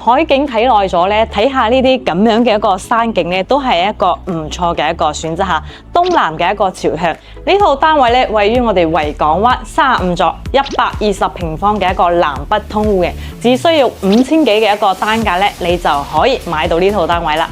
海景睇耐咗咧，睇下呢啲咁樣嘅一個山景咧，都係一個唔錯嘅一個選擇嚇。東南嘅一個朝向，呢套單位咧位於我哋維港灣35座120平方嘅一個南北通戶型，只需要5000幾嘅一個單價咧，你就可以買到呢套單位啦。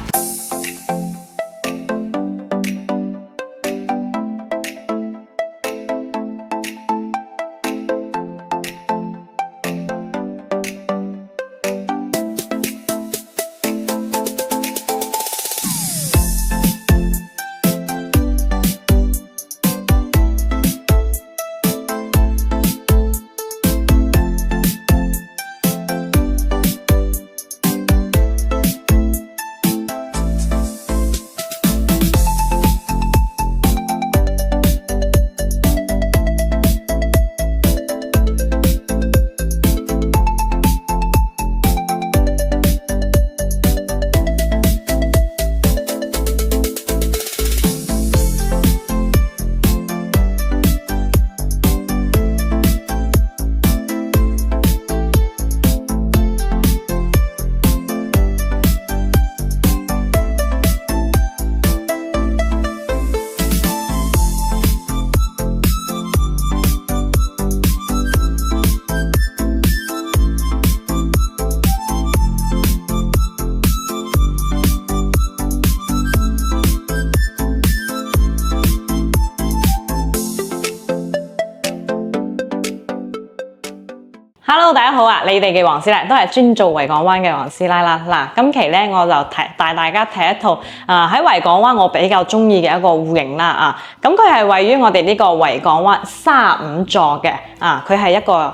Hello， 大家好啊！你哋嘅黃師奶都係專做維港灣嘅黃師奶啦。嗱，今期咧我就帶大家睇一套喺維港灣我比較中意嘅一個戶型啦啊。咁佢係位於我哋呢個維港灣35座嘅啊，佢係一個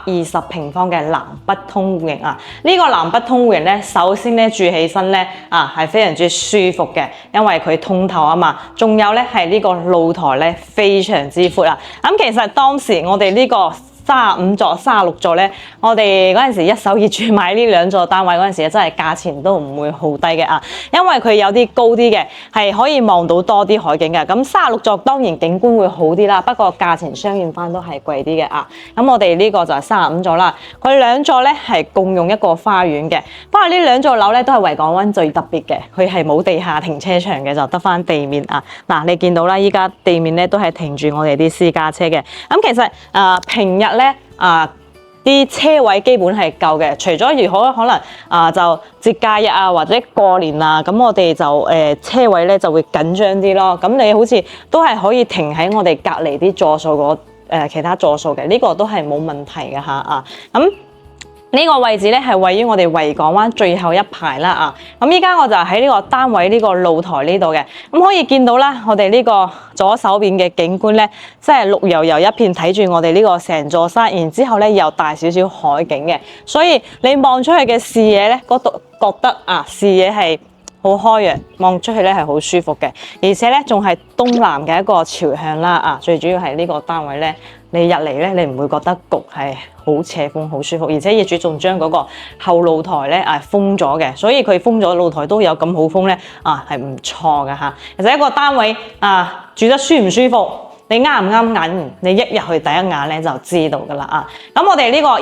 120平方嘅南北通戶型啊。呢個南北通戶型咧，首先咧住起身咧係非常之舒服嘅，因為佢通透啊嘛。仲有咧係呢個露台咧非常之闊啊。咁其實當時我哋呢個35座、36座咧，我哋嗰陣時一手業主買呢兩座單位嗰陣時，真係價錢都唔會好低嘅啊！因為佢有啲高啲嘅，係可以望到多啲海景嘅。咁36座當然景觀會好啲啦，不過價錢相應翻都係貴啲嘅啊！咁我哋呢個就係35座啦，佢兩座咧係共用一個花園嘅。不過呢兩座樓咧都係維港灣最特別嘅，佢係冇地下停車場嘅，就得翻地面啊！嗱，你見到啦，依家地面咧都係停住我哋啲私家車嘅。咁其實平日咧啲車位基本係夠嘅，除咗如果可能就節假日啊或者過年啊，咁我哋就車位咧就會緊張啲咯。咁你好似都係可以停喺我哋隔離啲座數其他座數嘅，呢個都係冇問題嘅嚇啊。咁呢個位置咧係位於我哋維港灣最後一排啦啊！咁依家我就喺呢個單位呢個露台呢度嘅，咁可以見到啦，我哋呢個左手邊嘅景觀咧，即係綠油油一片，睇住我哋呢個成座山，然之後咧又大少少海景嘅，所以你望出去嘅視野咧，嗰度覺得視野係好開揚，望出去咧係好舒服嘅，而且咧仲係東南嘅一個朝向啦啊！最主要係呢個單位咧，你入嚟咧，你唔會覺得焗，係好斜風，好舒服，而且業主仲將嗰個後露台咧封咗嘅，所以佢封咗露台都有咁好風咧係唔錯嘅嚇。其實一個單位住得舒唔舒服，你啱唔啱眼？你一入去第一眼咧就知道噶啦啊！咁我哋呢個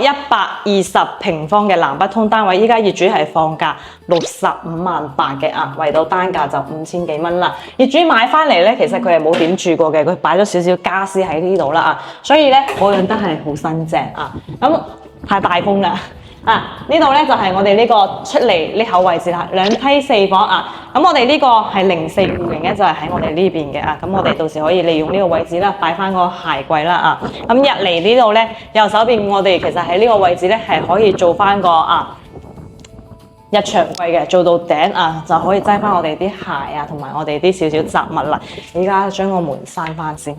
120平方嘅南北通單位，依家業主係放價65.8萬嘅啊，圍到單價就5000幾蚊啦。業主買翻嚟咧，其實佢係冇點住過嘅，佢擺咗少少家私喺呢度啦啊，所以咧保養得係好新淨啊。咁太大風啦〜呢度咧就係我哋呢個出嚟呢口位置啦，2梯4房啊。咁我哋呢個係04戶型咧，就係喺我哋呢邊嘅啊。咁我哋到時可以利用呢個位置啦，擺翻個鞋櫃啦啊。咁入嚟呢度咧，右手邊我哋其實喺呢個位置咧係可以做翻個日長櫃嘅，做到頂就可以擠翻我哋啲鞋啊，同埋我哋啲少少雜物啦。而家將個門閂翻先，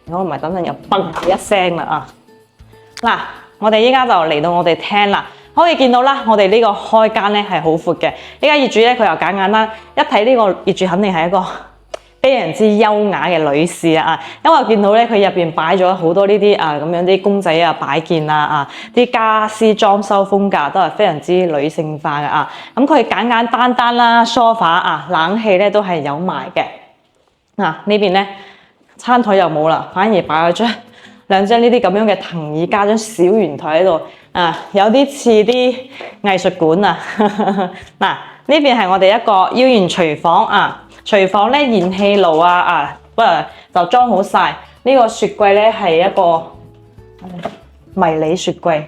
如果唔係等陣又嘣一聲啦啊！嗱。我哋依家就嚟到我哋廳啦，可以見到啦，我哋呢個開間咧係好闊嘅。依家業主咧佢又簡簡單，一睇呢個業主肯定係一個非常之優雅嘅女士啊！因為我見到咧佢入邊擺咗好多呢啲咁樣啲公仔啊擺件啲家私裝修風格都係非常之女性化嘅啊！咁佢簡簡單單啦，sofa冷氣咧都係有埋嘅。呢邊咧餐台又冇啦，反而擺咗兩張呢啲咁樣嘅藤椅加張小圓台喺度，有啲似啲藝術館啊。嗱，呢邊係我哋一個腰圓廚房啊，廚房咧燃氣爐不過就裝好晒。呢個雪櫃咧係一個迷你雪櫃，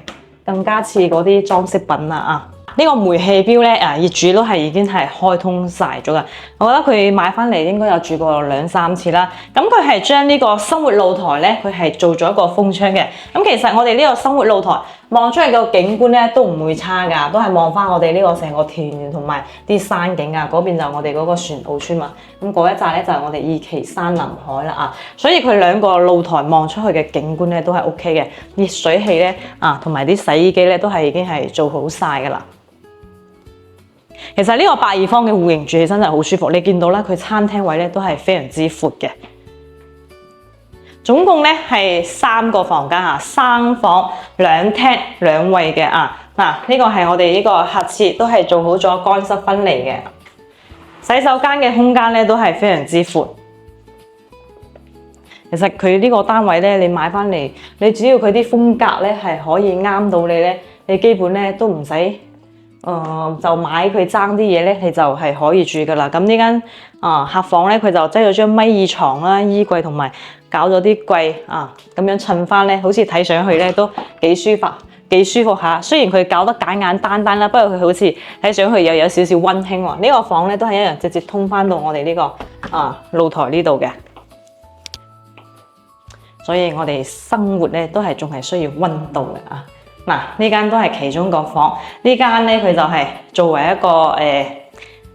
更加似嗰啲裝飾品啦。呢個煤氣錶咧，業主都係已經係開通晒咗噶。我覺得佢買翻嚟應該有住過2、3次啦。咁佢係將呢個生活露台咧，佢係做咗一個風窗嘅。咁其實我哋呢個生活露台望出去個景觀咧都唔會差噶，都係望翻我哋呢個成個田園同埋啲山景啊。嗰邊就我哋嗰個船澳村嘛。咁嗰一紮咧就係我哋二期山臨海啦。所以佢兩個露台望出去嘅景觀咧都係 OK 嘅。熱水器咧同埋啲洗衣機咧都係已經係做好晒噶啦。其實呢個8、2方嘅戶型住起身真係好舒服，你見到啦，佢餐廳位咧都係非常之闊嘅。總共咧係3個房間3房2廳2衛嘅呢個係我哋呢個客廁，都係做好咗乾濕分離嘅。洗手間嘅空間咧都係非常之闊。其實佢呢個單位咧，你買翻嚟，你只要佢啲風格咧係可以啱到你咧，你基本咧都唔使。就買佢爭啲嘢咧，你就係可以住噶啦。咁呢間客房咧，佢就擠咗張米二床啦、衣櫃同埋搞咗啲櫃咁樣襯翻咧，好似睇上去咧都幾舒服下。雖然佢搞得簡簡單單啦，不過佢好似睇上去又有少少溫馨喎。呢個房咧都係一樣直接通翻到我哋呢個露台呢度嘅。所以我哋生活咧都係仲係需要溫度嘅呢間都係其中一個房，呢間咧佢就係作為一個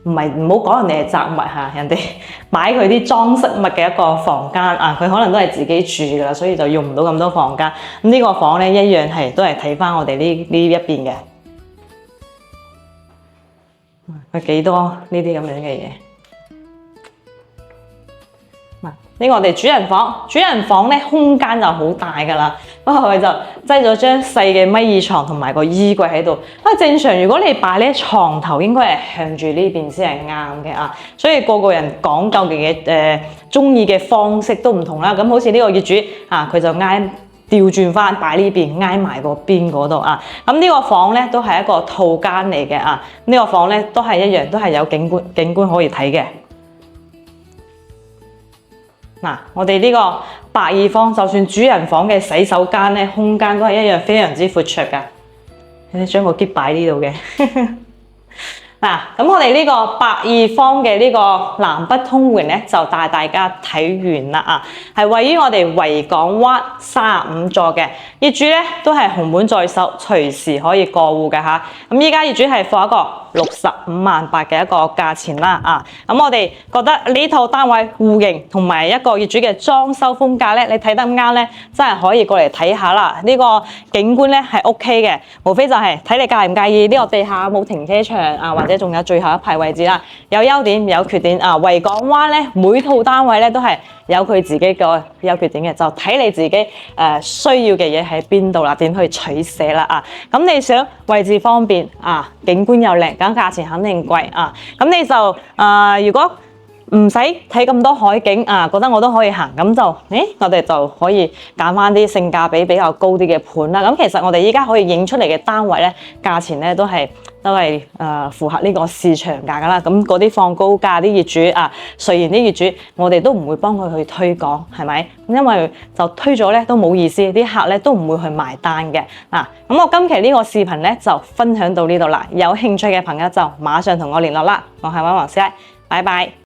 唔好講人哋係雜物人哋買佢啲裝飾物嘅一個房間佢可能都係自己住噶啦，所以就用唔到咁多房間。咁呢個房咧一樣係都係睇翻我哋呢一邊嘅，佢幾多呢啲咁樣嘅嘢。呢個我哋主人房咧空間就好大噶啦，不過佢就擠咗張細嘅米二床同埋個衣櫃喺度。正常如果你擺呢床頭應該係向住呢邊先係啱嘅所以個人講究嘅中意嘅方式都唔同啦。咁好似呢個業主佢就調轉翻擺呢邊挨埋個邊嗰度咁呢個房咧都係一個套間嚟嘅呢個房咧都係一樣，都係有景觀可以睇嘅。我哋呢個8、2方，就算主人房嘅洗手間咧，空間都係一樣非常之闊綽噶。你將個篋擺呢度嘅。咁我哋呢個8、2方嘅呢個南北通戶型咧，就帶大家睇完啦係位於我哋維港灣35座嘅，業主咧都係紅本在手，隨時可以過戶嘅咁依家業主係放一個65萬8嘅一個價錢啦咁我哋覺得呢套單位戶型同埋一個業主嘅裝修風格咧，你睇得啱咧，真係可以過嚟睇下啦。呢個景觀咧係 OK 嘅，無非就係睇你介唔介意呢個地下冇停車場或者仲有最後一排位置啦。有優點有缺點維港灣咧每套單位咧都係有佢自己個優缺點嘅，就睇你自己需要嘅嘢喺邊度啦，點去取捨啦咁你想位置方便景觀又靚，咁價錢肯定貴咁你就如果唔使睇咁多海景覺得我都可以行，咁就我哋就可以揀翻啲性價比比較高啲嘅盤啦。咁其實我哋依家可以影出嚟嘅單位咧，價錢咧都係符合呢個市場價噶啦。咁嗰啲放高價啲業主雖然啲業主我哋都唔會幫佢去推廣，係咪？因為就推咗咧都冇意思，啲客咧都唔會去埋單嘅咁我今期呢個視頻咧就分享到呢度啦。有興趣嘅朋友就馬上同我聯絡啦。我係黃師奶，拜拜。